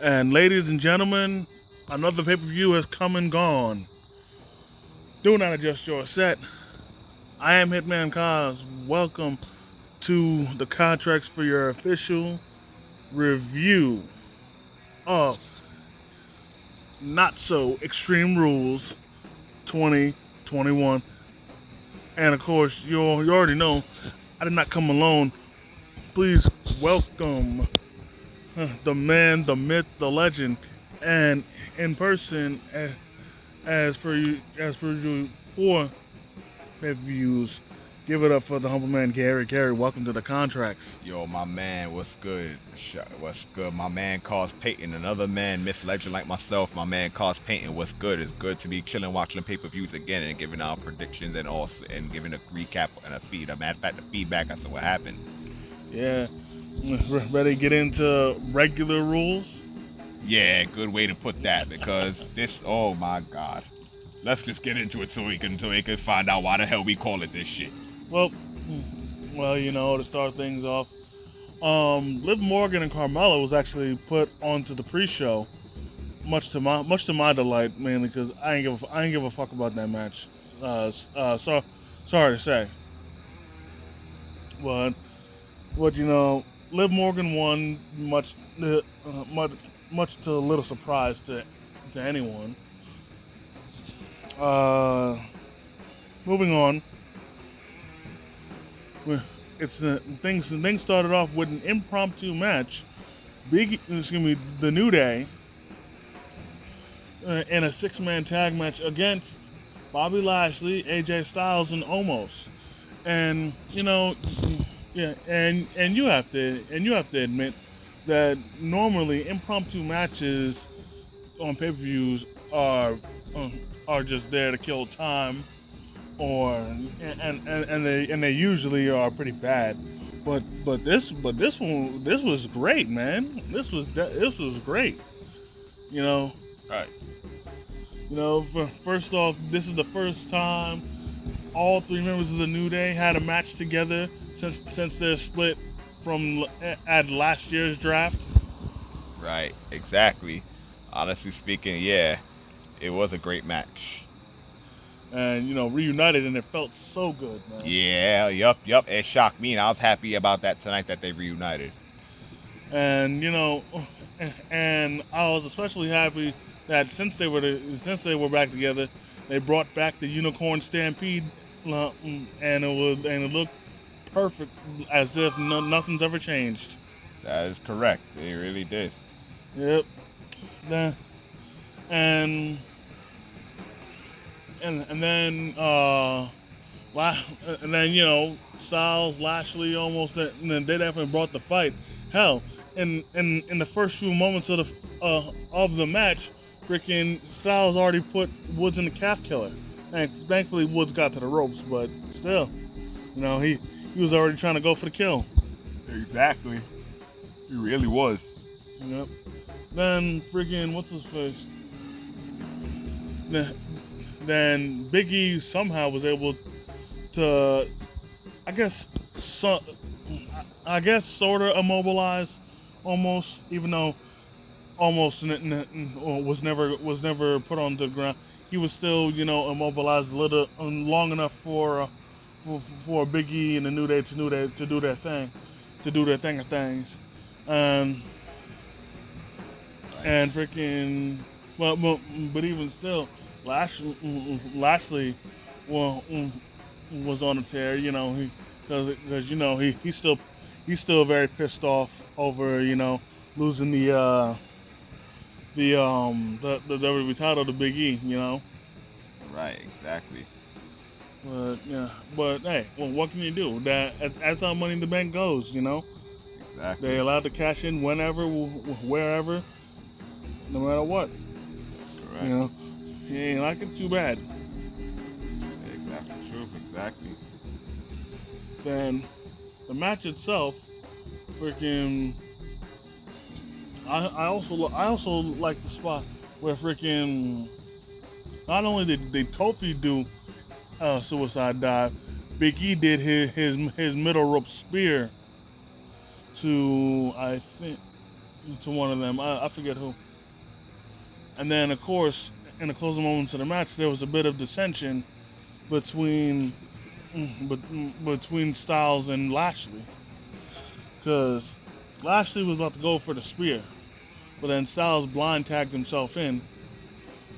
And ladies and gentlemen, another pay-per-view has come and gone. Do not adjust your set. I am Hitman Cause. Welcome to the contracts for your official review of Not So Extreme Rules 2021. And of course, you already know I did not come alone. Please welcome the man, the myth, the legend, and in person as per you for pay-per-views. Give it up for the humble man Gary. Gary, welcome to the contracts. Yo, my man, what's good? What's good? My man calls Peyton, another man, Miss Legend like myself. My man calls Peyton, what's good? It's good to be chilling, watching pay-per-views again, and giving our predictions and also and giving a recap and a feed. A matter of fact, the feedback as to what happened. Yeah, ready to get into regular rules? Yeah, good way to put that because this. Oh my God. Let's just get into it so we can find out why the hell we call it this shit. Well, to start things off, Liv Morgan and Carmella was actually put onto the pre-show, much to my delight, mainly because I ain't give a fuck about that match. So sorry to say, but Liv Morgan won much much to little surprise to anyone. Uh, Moving on, things started off with an impromptu match. The New Day in a six-man tag match against Bobby Lashley, AJ Styles, and Omos. And yeah, and you have to admit that normally impromptu matches on pay-per-views are just there to kill time, or and they usually are pretty bad. But this was great, man. This was great. You know, Right. First off, this is the first time all three members of the New Day had a match together since their split from at last year's draft. Right. Exactly. Honestly speaking, yeah, it was a great match. And reunited, and it felt so good, man. Yeah, yup. It shocked me, and I was happy about that tonight that they reunited. And and I was especially happy that since they were back together, they brought back the Unicorn Stampede, and it looked perfect, as if nothing's ever changed. That is correct. They really did. Yep. Then and and then and then Styles, Lashley almost, and then they definitely brought the fight. Hell, in the first few moments of the match, freaking Styles already put Woods in the calf killer. And thankfully Woods got to the ropes, but still, he was already trying to go for the kill. Exactly. He really was. Yep. Then freaking what's his face? Then then Big E somehow was able to, I guess, so, sort of immobilize almost, even though almost was never put on the ground. He was still, immobilized a little long enough for Big E and the New Day to do their thing, of things, and Right. and freaking, but even still, Lashley, well, was on a tear. Because he's still very pissed off over losing the WWE title to Big E. Right. Exactly. But yeah, but hey, well, what can you do? That's how Money in the Bank goes. They Exactly. allowed to cash in whenever, wherever, no matter what. That's You correct. know, he ain't like it too bad. Exactly. True. Exactly. Then the match itself, freaking, I also like the spot where freaking not only did Kofi do suicide dive, Big E did his middle rope spear to, I think, to one of them. I forget who. And then, of course, in the closing moments of the match, there was a bit of dissension between between Styles and Lashley, because Lashley was about to go for the spear, but then Styles blind tagged himself in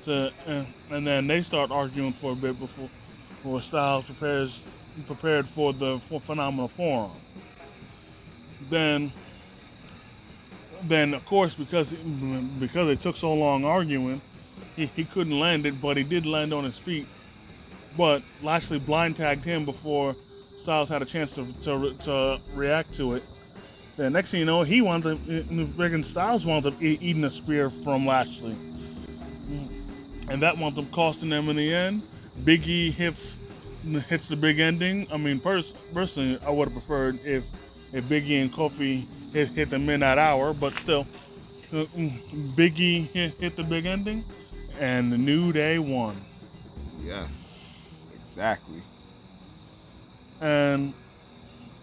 and then they start arguing for a bit before Styles prepared for the phenomenal forearm. Then of course because it took so long arguing, he couldn't land it, but he did land on his feet. But Lashley blind tagged him before Styles had a chance to react to it. Then next thing you know, he winds up, friggin' Styles winds up eating a spear from Lashley, and that winds up costing them in the end. Big E hits the big ending. I mean, personally, I would have preferred if Big E and Kofi hit the midnight hour, but still, Big E hit the big ending, and the New Day won. Yes, exactly. And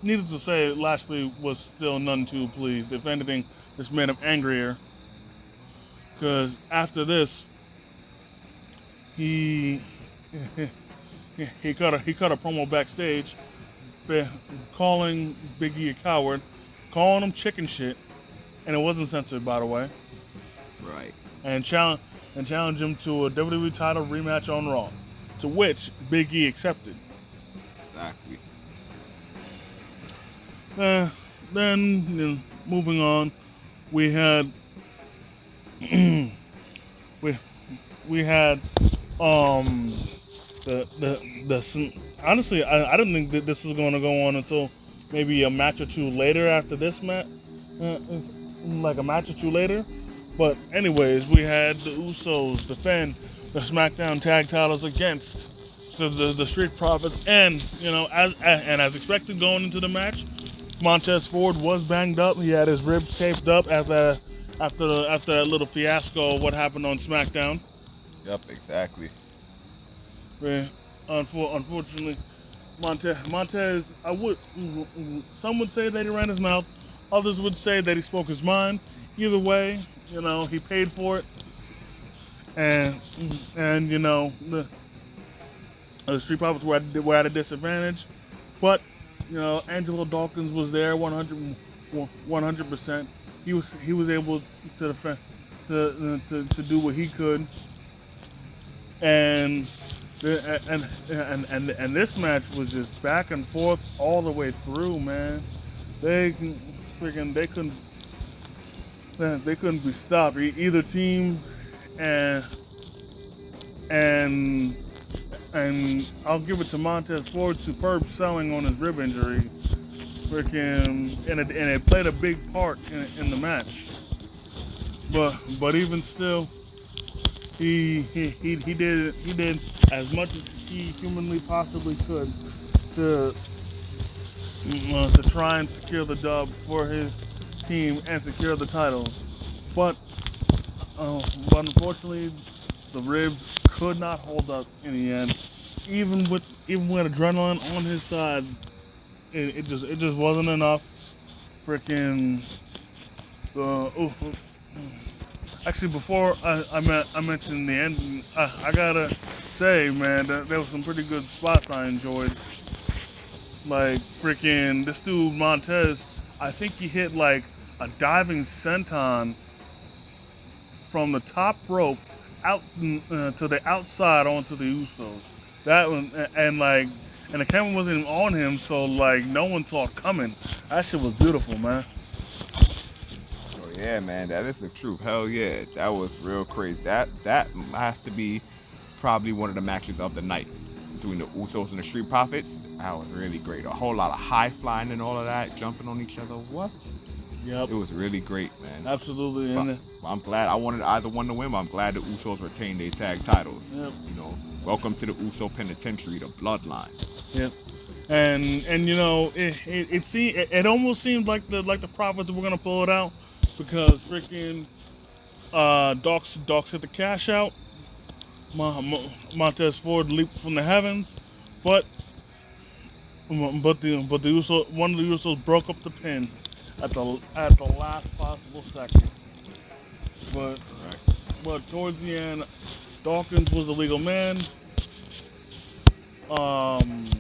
needless to say, Lashley was still none too pleased. If anything, this made him angrier. Because after this, he he cut a promo backstage, calling Big E a coward, calling him chicken shit, and it wasn't censored, by the way. Right. And challenged him to a WWE title rematch on Raw, to which Big E accepted. Exactly. Then moving on, we had we had honestly I didn't think that this was going to go on until maybe a match or two later after this match, like a match or two later. But anyways, we had the Usos defend the SmackDown tag titles against the Street Profits, and as expected going into the match, Montez Ford was banged up. He had his ribs taped up after that little fiasco of what happened on SmackDown. Yep, exactly. Unfortunately, Montez, some would say that he ran his mouth, others would say that he spoke his mind. Either way, he paid for it, and the Street Profits were at a disadvantage, but Angelo Dawkins was there 100%. He was able to defend, to do what he could, and this match was just back and forth all the way through, man. They couldn't be stopped. Either team, and I'll give it to Montez Ford, superb selling on his rib injury. And it played a big part in the match. But even still, he did as much as he humanly possibly could to try and secure the dub for his team and secure the title. But unfortunately, the ribs could not hold up in the end. Even with adrenaline on his side, it just wasn't enough. Freaking actually, before I mentioned the ending, I gotta say, man, that there was some pretty good spots I enjoyed. Like freaking this dude Montez, I think he hit like a diving senton from the top rope out to the outside onto the Usos. That one, and the camera wasn't even on him, so like no one saw it coming. That shit was beautiful, man. Oh yeah, man, that is the truth. Hell yeah, that was real crazy. That has to be probably one of the matches of the night between the Usos and the Street Profits. That was really great. A whole lot of high flying and all of that, jumping on each other. What? Yep. It was really great, man. Absolutely. But I'm glad. I wanted either one to win, but I'm glad the Usos retained their tag titles. Yep. Welcome to the Uso Penitentiary, the Bloodline. Yep. And it almost seemed like the Profits were gonna pull it out, because freaking Docs hit the cash out. Montez Ford leaped from the heavens, but one of the Usos broke up the pin, at the last possible second. But Correct. towards the end, Dawkins was a legal man. Um,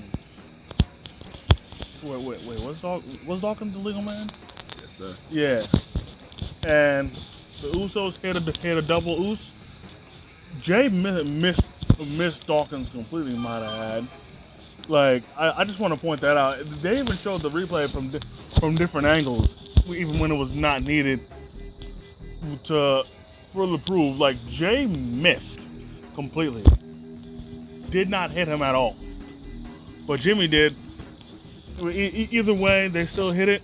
wait. Was Dawkins the legal man? Yes, sir. Yeah. And the Usos hit a double Us. Jay missed Dawkins completely. Might I add. Like I just want to point that out. They even showed the replay from different angles, even when it was not needed to further prove. Like Jay missed completely. Did not hit him at all. But Jimmy did. Either way, they still hit it.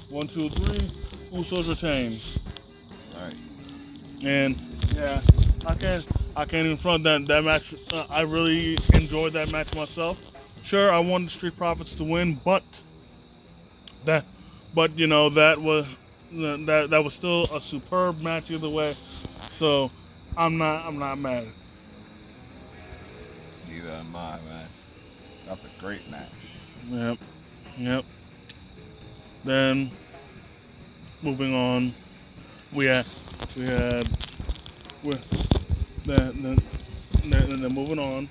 1, 2, 3. Usos retain. Right. And yeah, I can't even front that match. I really enjoyed that match myself. Sure, I wanted Street Profits to win, but that you know that was still a superb match either way. So I'm not mad. Neither am I, man. That's a great match. Yep, yep. Then moving on, we had we had we then moving on,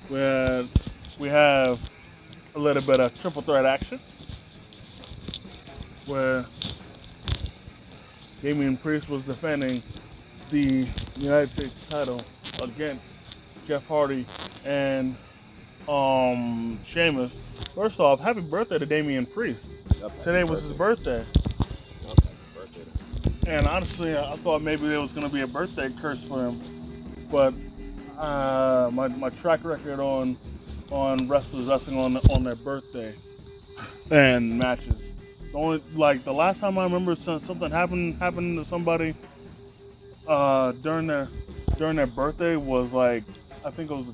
we have a little bit of triple threat action where Damian Priest was defending the United States title against Jeff Hardy and Sheamus. First off, happy birthday to Damian Priest. Yep, Today was his birthday. Yep, happy birthday. And honestly, I thought maybe there was going to be a birthday curse for him. But my track record on wrestlers wrestling on their birthday and matches. The only the last time I remember something happened to somebody during their birthday was like I think it was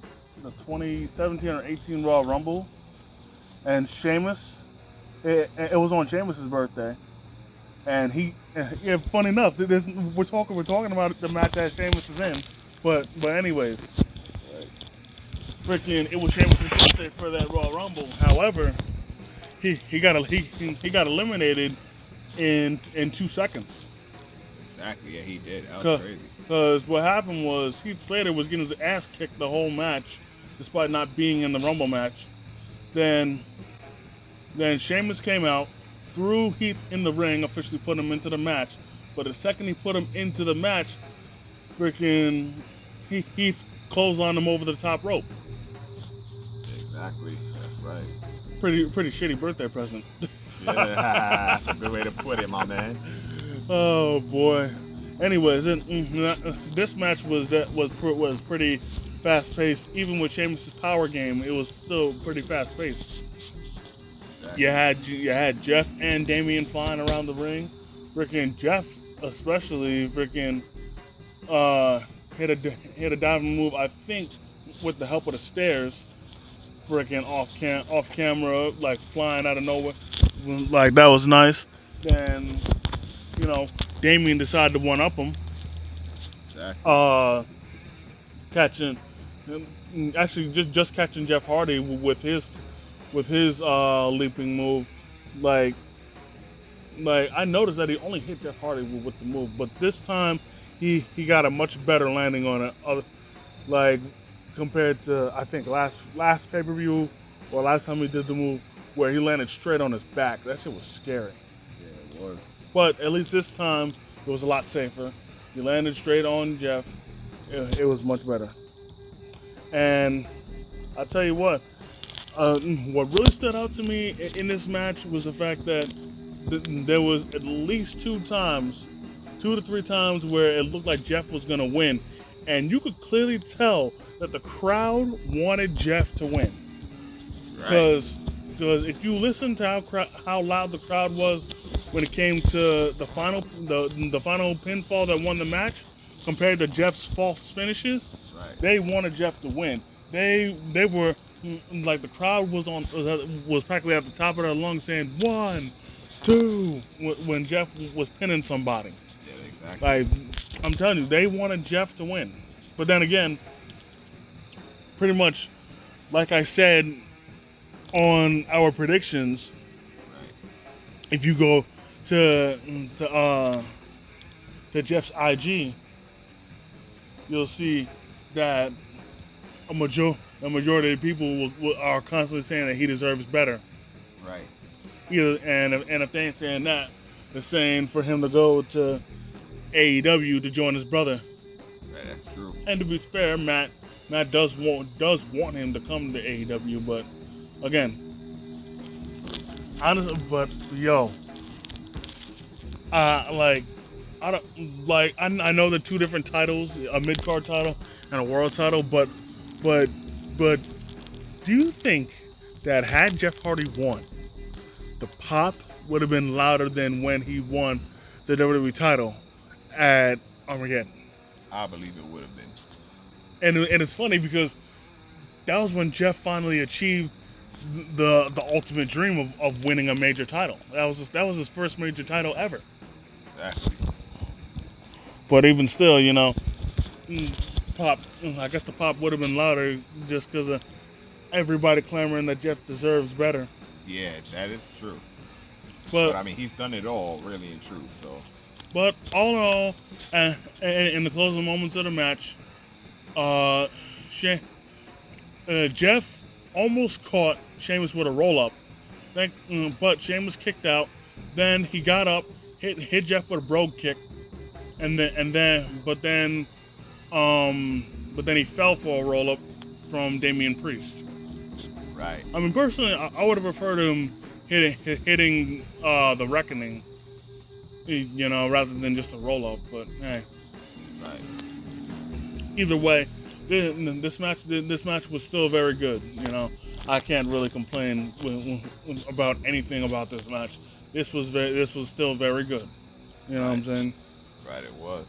the 2017 or 18 Raw Rumble, and Sheamus. It was on Sheamus's birthday, and yeah, funny enough, we're talking about the match that Sheamus is in, but anyways, freaking it was Sheamus's birthday for that Raw Rumble. However, he got eliminated in 2 seconds. Exactly, yeah, he did. That was crazy. Because what happened was Heath Slater was getting his ass kicked the whole match, despite not being in the Rumble match. Then Sheamus came out, threw Heath in the ring, officially put him into the match. But the second he put him into the match, freaking Heath clotheslined him over the top rope. Exactly, that's right. Pretty shitty birthday present. Yeah, that's a good way to put it, my man. Oh boy. Anyways, this match was pretty fast paced. Even with Sheamus' power game, it was still pretty fast paced. Exactly. You had Jeff and Damian flying around the ring. Freaking Jeff, especially, freaking hit a diving move. I think with the help of the stairs. Freaking off camera, like flying out of nowhere. Like that was nice. Then Damian decided to one up him. Exactly. Catching, actually just catching Jeff Hardy with his leaping move. Like I noticed that he only hit Jeff Hardy with the move, but this time he got a much better landing on it. Like compared to I think last pay-per-view or last time he did the move where he landed straight on his back. That shit was scary. Yeah, it was. But at least this time it was a lot safer. He landed straight on Jeff. It was much better. And I'll tell you what really stood out to me in this match was the fact that there was at least 2 to 3 times where it looked like Jeff was gonna win, and you could clearly tell that the crowd wanted Jeff to win. Because if you listen to how loud the crowd was when it came to the final pinfall that won the match, compared to Jeff's false finishes, they wanted Jeff to win. They were like the crowd was practically at the top of their lungs saying 1, 2 when Jeff was pinning somebody. Yeah, exactly. Like I'm telling you, they wanted Jeff to win. But then again, pretty much, like I said on our predictions, if you go to to Jeff's IG, you'll see that a majority of people are constantly saying that he deserves better. Right. And if they ain't saying that, they're saying for him to go to AEW to join his brother. Right, that's true. And to be fair, Matt does want him to come to AEW, but again, honestly, but yo, like I don't like I know the two different titles, a mid card title and a world title, but but do you think that had Jeff Hardy won, the pop would have been louder than when he won the WWE title at Armageddon? I believe it would have been. And it's funny because that was when Jeff finally achieved the ultimate dream of winning a major title. That was his first major title ever. Exactly. But even still, pop. I guess the pop would have been louder just because of everybody clamoring that Jeff deserves better. Yeah, that is true. But But I mean, he's done it all, really and true. So but all in all, in the closing moments of the match, uh, Jeff almost caught Sheamus with a roll up. But Sheamus kicked out. Then he got up, hit Jeff with a brogue kick, but then he fell for a roll up from Damian Priest. right, I mean, personally, I would have preferred him hitting the Reckoning, rather than just a roll up. But hey, right, either way, this match was still very good. I can't really complain about anything about this match. This was still very good. You know what I'm saying? right. It was.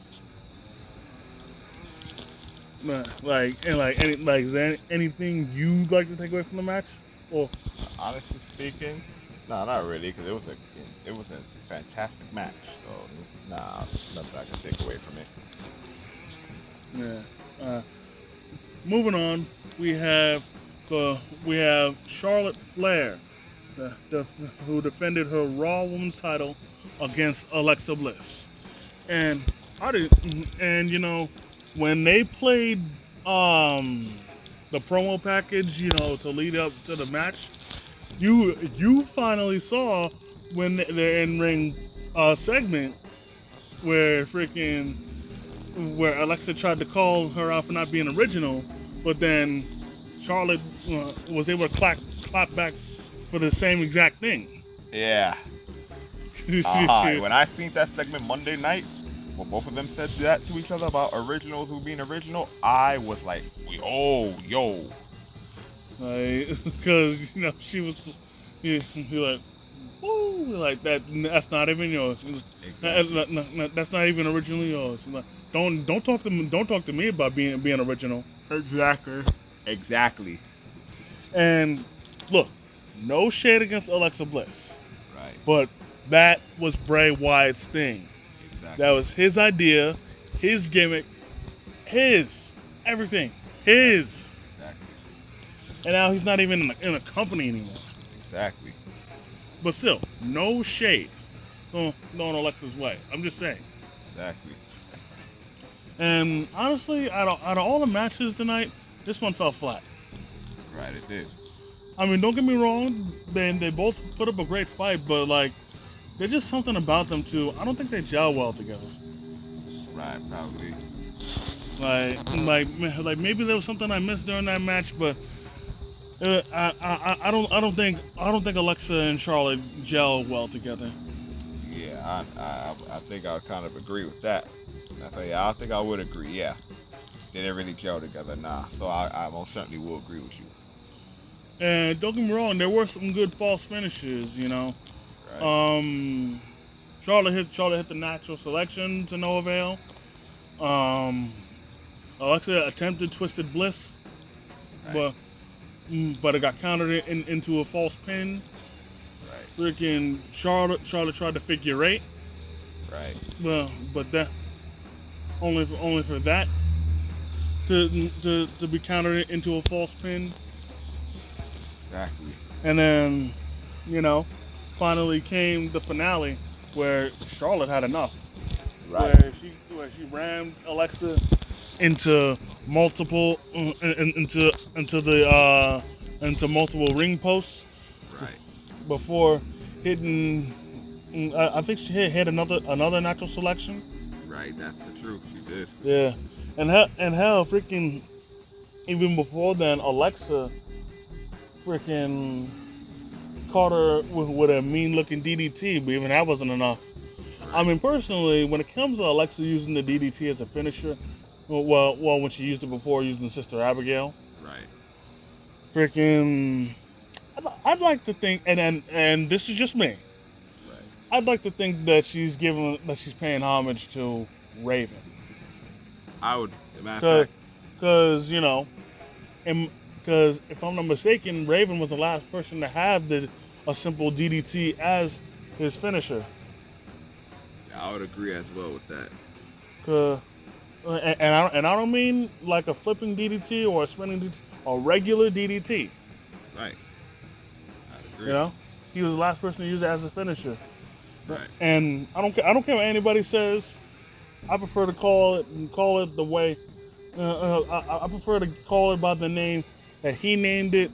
Is there anything you'd like to take away from the match? Or Honestly speaking, no, not really, because it was a fantastic match. So nah, nothing I can take away from it. yeah. Moving on, we have Charlotte Flair, who defended her Raw Women's title against Alexa Bliss, and when they played the promo package, to lead up to the match, you finally saw when their in ring segment where Alexa tried to call her out for not being original, but then Charlotte was able to clap back for the same exact thing. Yeah. When I seen that segment Monday night, when both of them said that to each other about originals who being original, I was like, oh, yo. Because she was, like, ooh, like that's not even yours. Exactly. That's not even originally yours. Like, don't talk to me about being original. Exactly. And look, no shade against Alexa Bliss, Right. but that was Bray Wyatt's thing. Exactly. That was his idea, his gimmick, his everything, his. Exactly. And now he's not even in a company anymore. Exactly. But still, no shade going Alexa's way. I'm just saying. Exactly. And honestly, out of all the matches tonight, this one fell flat. Right, it did. I mean, don't get me wrong, they both put up a great fight, but like, there's just something about them too. I don't think they gel well together. Right, probably. Like maybe there was something I missed during that match, but I don't think Alexa and Charlotte gel well together. Yeah, I think I kind of agree with that. I think I would agree. Yeah, they didn't really gel together. Nah, so I most certainly will agree with you. And don't get me wrong, there were some good false finishes. Right. Charlotte hit the natural selection to no avail. Alexa attempted Twisted Bliss, Right. but it got countered into a false pin. Right. Freaking Charlotte tried to figure eight. Right. Well, but that only for that to be countered into a false pin. Exactly. And then, finally came the finale where Charlotte had enough, Right. where she rammed Alexa into multiple into multiple ring posts Right. before hitting. I think she hit another natural selection. Right. That's the truth. She did. Yeah, and hell, freaking even before then, Alexa freaking caught her with a mean looking DDT, but even that wasn't enough. I Right. mean, personally, when it comes to Alexa using the DDT as a finisher, when she used it before using Sister Abigail, Right. freaking, I'd like to think, and this is just me, Right. I'd like to think that she's paying homage to Raven, I would. Matter of cause, fact. cause you know, and because if I'm not mistaken, Raven was the last person to have a simple DDT as his finisher. I would agree as well with that. 'Cause and I don't mean like a flipping DDT or a spinning DDT, a regular DDT. Right. I'd You agree. know, he was the last person to use it as a finisher. Right. And I don't care what anybody says. I prefer to call it the way. I prefer to call it by the name that he named it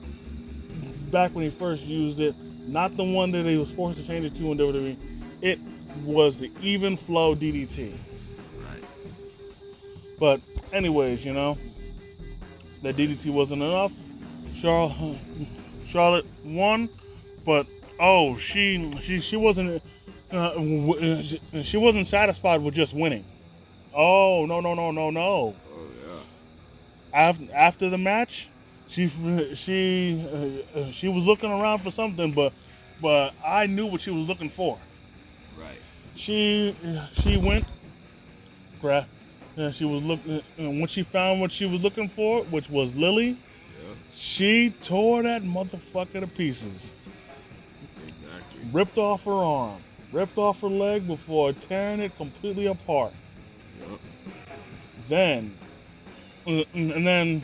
back when he first used it, not the one that he was forced to change it to in WWE. It was the even flow DDT. Right. But anyways, you know, that DDT wasn't enough. Charlotte, Charlotte won, but oh, she wasn't she wasn't satisfied with just winning. Oh no. Oh yeah. After the match, she was looking around for something, but I knew what she was looking for. Right. She she went grab. She was looking, and when she found what she was looking for, which was Lily, Yep. she tore that motherfucker to pieces. Exactly. Ripped off her arm, ripped off her leg before tearing it completely apart. Yep. Then, and then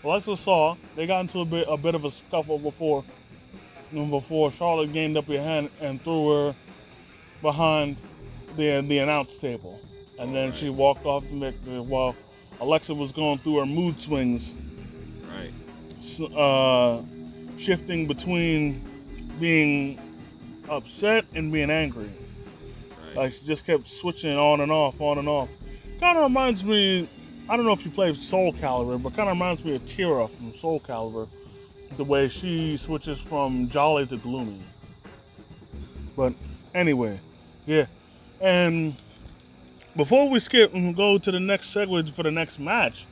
Alexa saw they got into a bit of a scuffle before Charlotte gained upper hand and threw her behind the announce table, and All then right. she walked off the victory while Alexa was going through her mood swings, Right. uh, shifting between being upset and being angry. Right. Like she just kept switching on and off, on and off. Kind of reminds me. I don't know if you played Soul Calibur, but kind of reminds me of Tira from Soul Calibur. The way she switches from jolly to gloomy. But anyway, yeah. And before we skip and go to the next segue for the next match,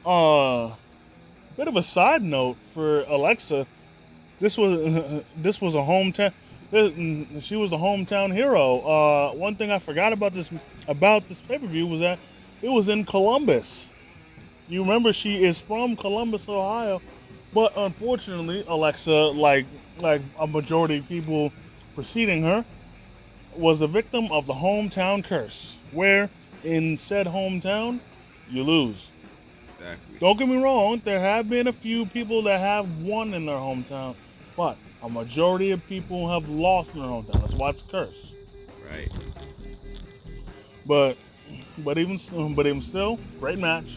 bit of a side note for Alexa. This was a hometown. She was the hometown hero. One thing I forgot about this pay per view was that it was in Columbus. You remember she is from Columbus, Ohio, but unfortunately, Alexa, like a majority of people preceding her, was a victim of the hometown curse, where in said hometown you lose. Exactly. Don't get me wrong, there have been a few people that have won in their hometown, but a majority of people have lost in their hometown. That's why it's cursed. Right. But but even still, great match.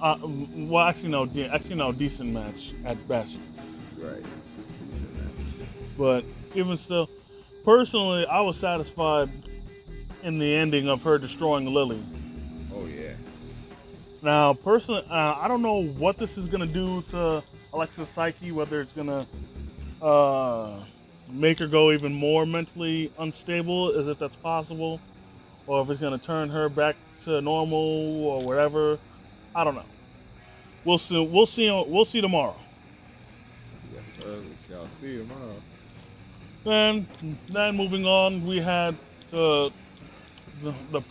Well, actually no, decent match at best. Right. But even still, personally, I was satisfied in the ending of her destroying Lily. Oh yeah. Now, personally, I don't know what this is gonna do to Alexa's psyche. Whether it's gonna make her go even more mentally unstable, as if that's possible, or if it's gonna turn her back to normal or whatever. I don't know. We'll see. We'll see. We'll see tomorrow. Yes, sir. We shall see tomorrow. Then, then moving on, we had the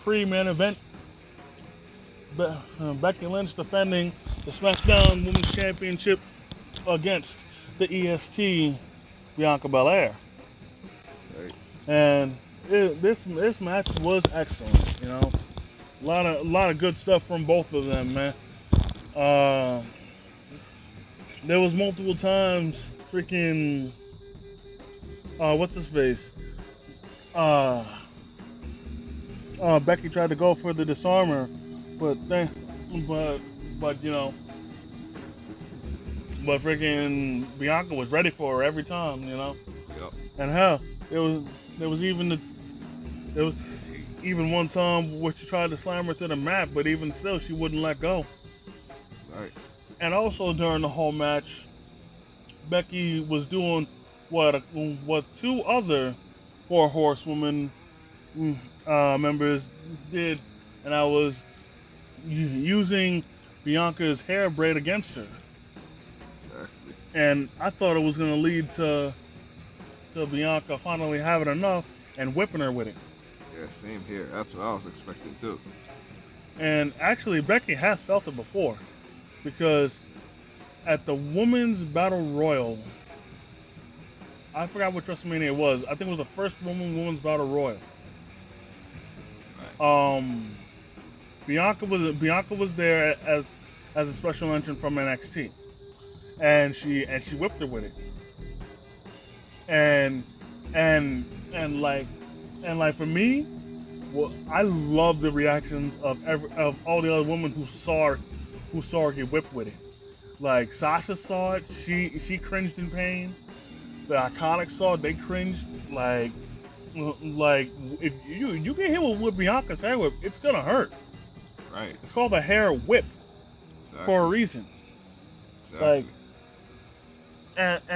pre-main event. Becky Lynch defending the SmackDown Women's Championship against the EST Bianca Belair, Right. and this match was excellent. You know, a lot of good stuff from both of them, man. Uh, there was multiple times, freaking, what's his face? Becky tried to go for the disarmer, but then, but but but freaking Bianca was ready for her every time. Yep. And hell, there was there was even the there was even one time where she tried to slam her to the mat, but even still she wouldn't let go. Right. And also during the whole match, Becky was doing what two other four horsewomen members did, and I was using Bianca's hair braid against her. Exactly. And I thought it was going to lead to Bianca finally having enough and whipping her with it. Yeah, same here. That's what I was expecting too. And actually, Becky has felt it before because at the Women's Battle Royal, I forgot which WrestleMania it was. I think it was the first Women's Battle Royal. Right. Bianca was there as a special entrant from NXT, and she whipped her with it. And and and like for me, well, I love the reactions of all the other women who saw her get whipped with it. Like Sasha saw it, she cringed in pain. The Iconics saw it, they cringed. Like if you get hit with Bianca's hair whip, it's gonna hurt. Right. It's called a hair whip for a Exactly. reason. Like Exactly.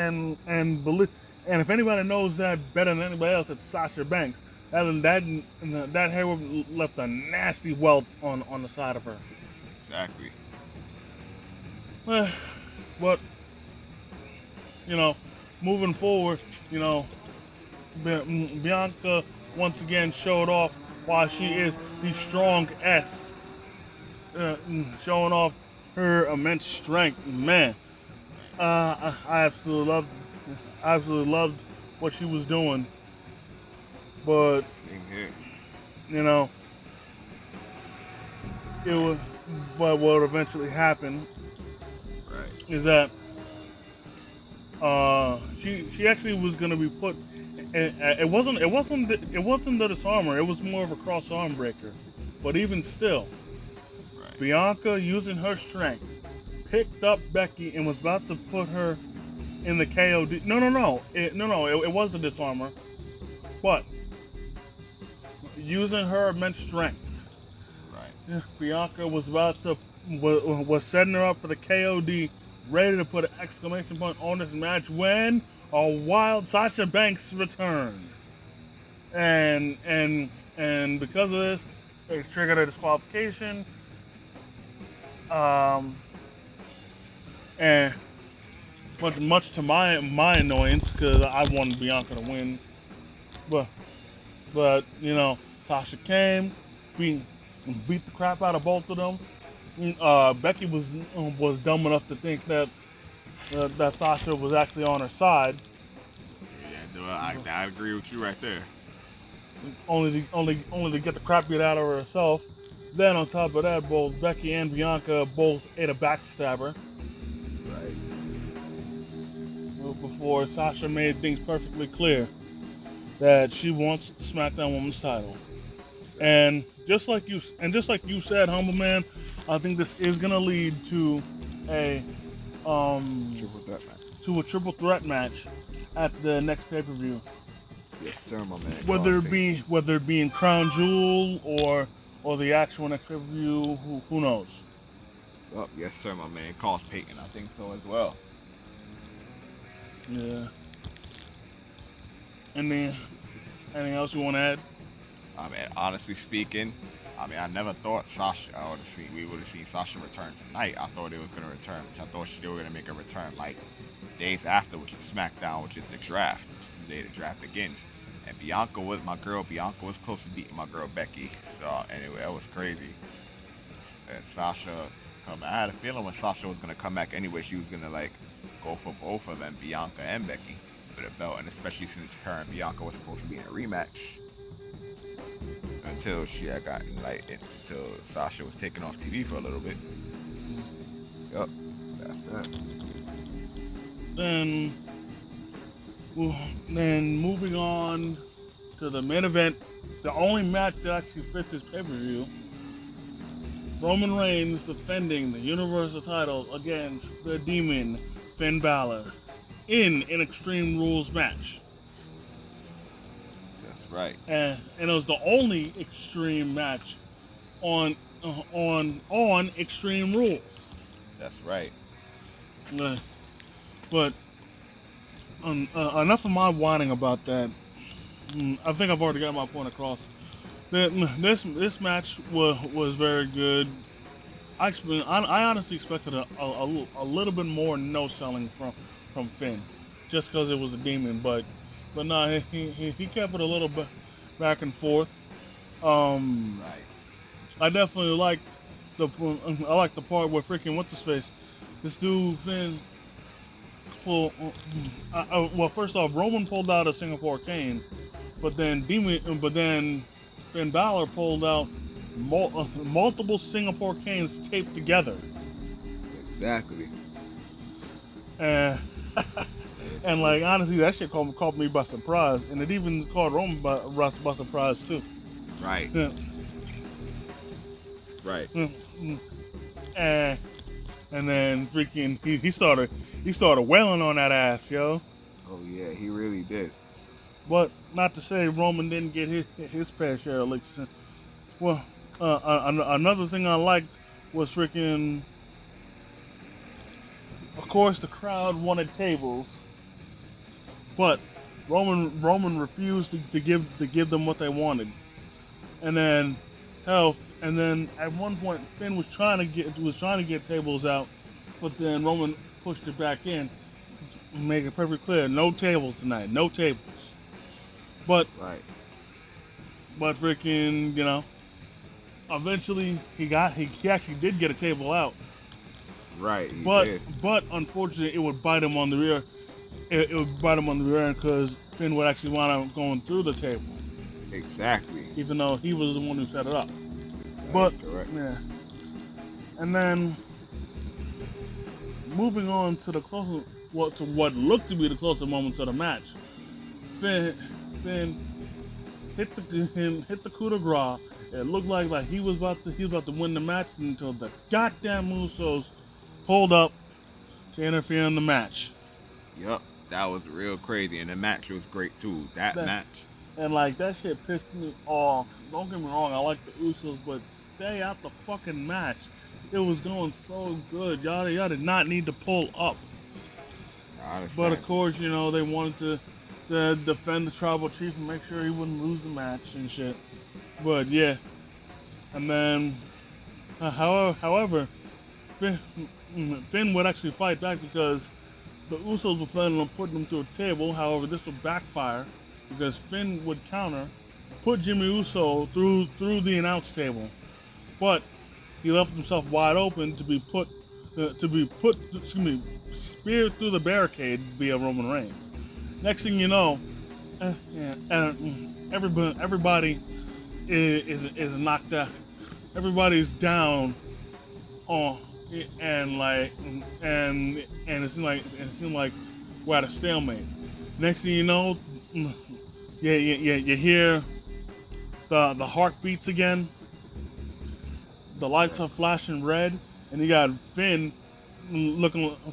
and if anybody knows that better than anybody else, it's Sasha Banks. That hair whip left a nasty welt on the side of her. Exactly. But you know, moving forward, you know, Bianca once again showed off why she is the strongest, showing off her immense strength. Man, I absolutely loved what she was doing. But Same here. you know, it was. But what eventually happened Right. is that she actually was gonna be put. It wasn't the disarmer. It was more of a cross arm breaker. But even still, Right. Bianca using her strength picked up Becky and was about to put her in the KOD. No. It was the disarmer. But using her immense strength, Right. Bianca was setting her up for the KOD, ready to put an exclamation point on this match when a wild Sasha Banks returned, and because of this, it triggered a disqualification. Um, and much to my annoyance, because I wanted Bianca to win, but Sasha came, beat beat the crap out of both of them. Becky was dumb enough to think that Sasha was actually on her side, Yeah, no, I agree with you right there. only to get the crap beat out of her herself. Then on top of that, both Becky and Bianca both ate a backstabber Right. before Sasha made things perfectly clear that she wants the SmackDown Women's title. Exactly. And just like you said, humble man, I think this is gonna lead a um Triple threat match. to a triple threat match at the next pay per view. Yes, sir, my man. Cause Whether it Payton. be whether it be in Crown Jewel or the actual next pay per view, who knows? Oh, yes, sir, my man. Cause Payton. I think so as well. Yeah. Any anything else you want to add? I mean, honestly speaking, I mean, I never thought we would have seen Sasha return tonight. I thought it was gonna return. I thought they were gonna make a return like days after, which is SmackDown, which is the draft, which is the day the draft begins. And Bianca was my girl. Bianca was close to beating my girl Becky. So anyway, that was crazy. And Sasha come. I had a feeling when Sasha was gonna come back anyway, she was gonna like go for both of them, Bianca and Becky, for the belt. And especially since her and Bianca was supposed to be in a rematch until she had gotten until Sasha was taken off TV for a little bit. Yup, that's that. Then, well, then moving on to the main event, the only match that actually fits this pay-per-view. Roman Reigns defending the Universal title against the Demon Finn Balor in an Extreme Rules match. That's right. And it was the only Extreme match on Extreme Rules. That's right. But enough of my whining about that. I think I've already got my point across. This match was very good. I honestly expected a little bit more no selling from Finn, just because it was a demon. But no, he kept it a little bit back and forth. Right. I definitely liked the part where freaking what's his face, this dude Finn. Well, first off, Roman pulled out a Singapore cane, but then Finn Balor pulled out multiple Singapore canes taped together. Exactly. And and like honestly, that shit caught me by surprise, and it even caught Roman by surprise too. Right. Yeah. Right. And then freaking he started wailing on that ass, yo. Oh yeah, he really did. But not to say Roman didn't get his fair share of licks. Well, another thing I liked was freaking. Of course, the crowd wanted tables, but Roman refused to give them what they wanted. And then at one point Finn was trying to get tables out, but then Roman pushed it back in, make it perfectly clear, no tables tonight, no tables. But Right. but freaking, eventually he actually did get a table out. Right. He But did. unfortunately, it would bite him on the rear. It would bite him on the rear end because Finn would actually wind up going through the table, Exactly. even though he was the one who set it up. That But is correct. yeah, and then moving on to what looked to be the closer moments of the match, Finn hit the coup de grace. It looked like he was about to win the match until the goddamn Usos pulled up to interfere in the match. Yup. That was real crazy, and the match was great too. That match. And like that shit pissed me off. Don't get me wrong, I like the Usos, but stay out the fucking match. It was going so good. Y'all did not need to pull up. I understand. But of course, they wanted to defend the tribal chief and make sure he wouldn't lose the match and shit. But yeah. And then however, Finn would actually fight back because the Usos were planning on putting him through a table. However, this would backfire because Finn would counter, put Jimmy Uso through the announce table, but he left himself wide open to be speared through the barricade via Roman Reigns. Next thing you know, everybody is knocked out. Everybody's down on. And it seemed like we're at a stalemate. Next thing you know, you hear the heartbeats again. The lights are flashing red, and you got Finn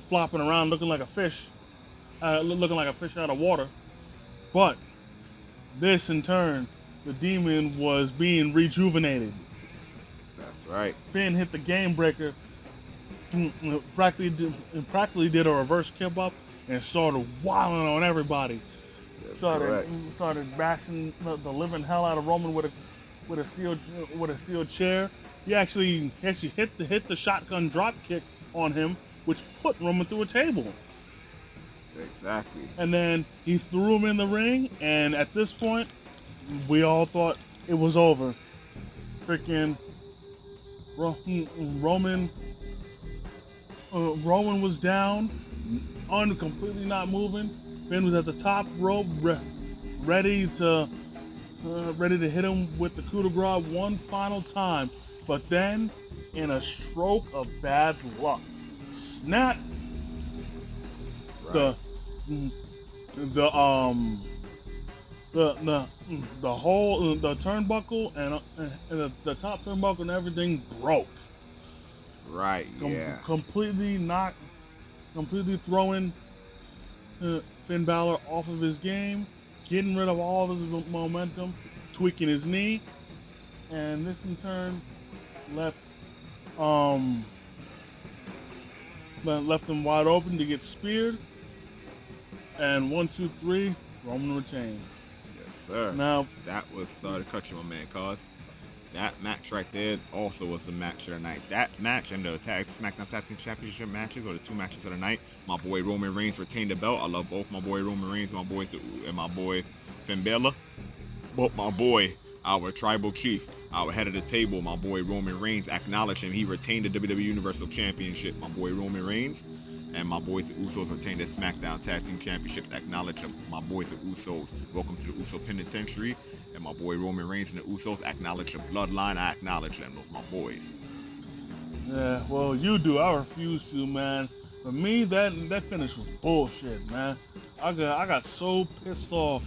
flopping around, looking like a fish out of water. But this, in turn, the demon was being rejuvenated. That's right. Finn hit the game breaker. Practically did a reverse kip up and started wilding on everybody. That's Started correct. bashing the living hell out of Roman with a steel chair. He actually hit the shotgun drop kick on him, which put Roman through a table. Exactly. And then he threw him in the ring, and at this point, we all thought it was over. Freaking Roman was down, completely not moving. Finn was at the top rope, ready to hit him with the coup de grace one final time. But then, in a stroke of bad luck, snap! Right. the whole the turnbuckle and the top turnbuckle and everything broke. Right, yeah. Completely throwing Finn Balor off of his game, getting rid of all of his momentum, tweaking his knee, and this in turn left um left him wide open to get speared. And 1, 2, 3, Roman retains. Yes, sir. Now That was, sorry to cut you, my man, cause that match right there also was the match of the night. That match and the SmackDown Tag Team Championship matches were the two matches of the night. My boy Roman Reigns retained the belt. I love both my boy Roman Reigns, and my boy Finn Balor. But my boy, our tribal chief, our head of the table, my boy Roman Reigns, acknowledged him. He retained the WWE Universal Championship. My boy Roman Reigns. And my boys the Usos retained the SmackDown Tag Team Championships. Acknowledge them. My boys the Usos. Welcome to the Uso Penitentiary. And my boy Roman Reigns and the Usos acknowledge the bloodline. I acknowledge them. Those my boys. yeah, well you do. I refuse to, man. For me, that finish was bullshit, man. I got so pissed off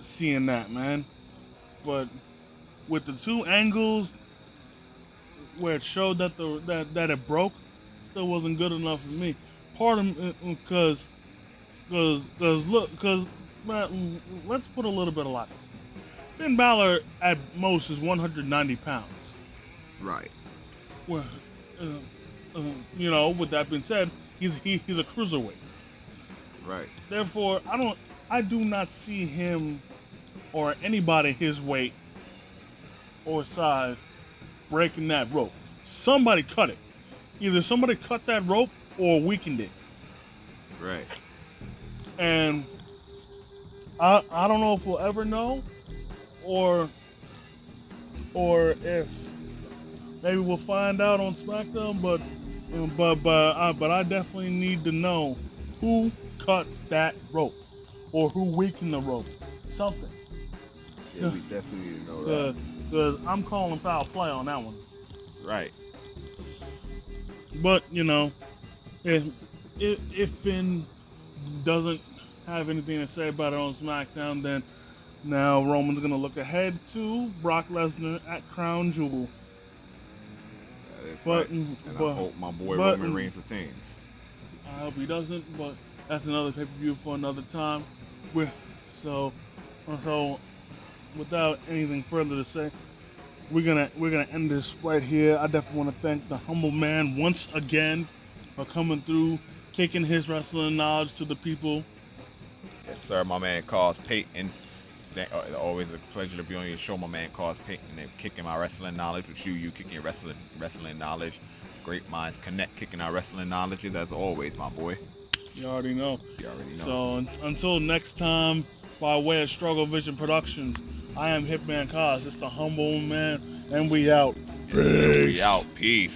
seeing that, man. But with the two angles where it showed that it broke, still wasn't good enough for me. Part of because look, because let's put a little bit of logic. Finn Balor at most is 190 pounds. Right. Well, with that being said, he's a cruiserweight. Right. Therefore, I do not see him or anybody his weight or size breaking that rope. Somebody cut it. Either somebody cut that rope or weakened it. Right. And I don't know if we'll ever know, or if maybe we'll find out on SmackDown. But I definitely need to know who cut that rope or who weakened the rope. Something. Yeah, we definitely need to know that. Because I'm calling foul play on that one. Right. But if Finn doesn't have anything to say about it on SmackDown, then now Roman's gonna look ahead to Brock Lesnar at Crown Jewel. That is But right. And but I hope my boy but Roman Reigns retains. I hope he doesn't. But that's another pay-per-view for another time. So without anything further to say, we're gonna end this right here. I definitely want to thank the humble man once again for coming through, kicking his wrestling knowledge to the people. Yes, sir. My man Cause Payton. Always a pleasure to be on your show, my man Cause Payton, and kicking my wrestling knowledge with you kicking your wrestling knowledge. Great minds connect, kicking our wrestling knowledges as always, my boy. You already know. You already know. So until next time, by way of Struggle Vision Productions, I am Hitman Cause. It's the humble man, and we out. Yes, sir, we out. Peace.